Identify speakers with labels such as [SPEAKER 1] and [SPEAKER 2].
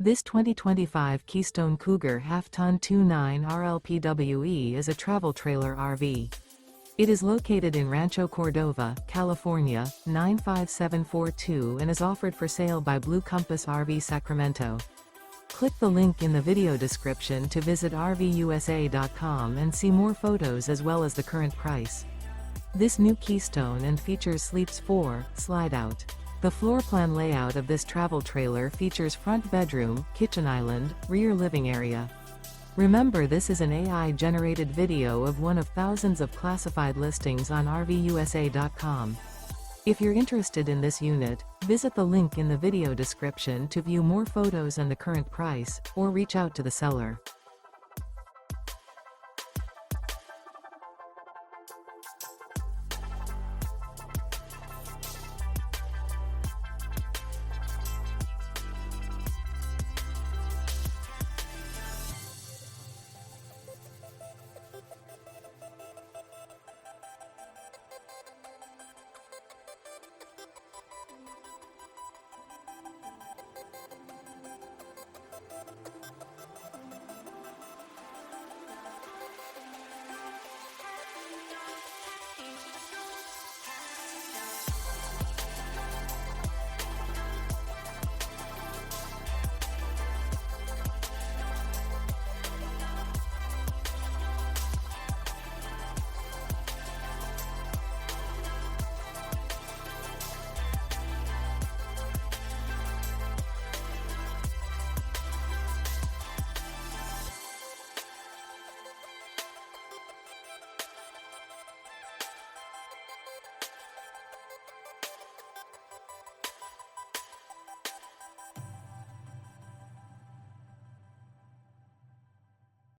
[SPEAKER 1] This 2025 Keystone Cougar Half-Ton 29 RLPWE is a travel trailer RV. It is located in Rancho Cordova, California, 95742 and is offered for sale by Blue Compass RV Sacramento. Click the link in the video description to visit RVUSA.com and see more photos as well as the current price. This new Keystone and features Sleeps 4, Slideout. The floor plan layout of this travel trailer features front bedroom, kitchen island, rear living area. Remember, this is an AI-generated video of one of thousands of classified listings on RVUSA.com. If you're interested in this unit, visit the link in the video description to view more photos and the current price, or reach out to the seller.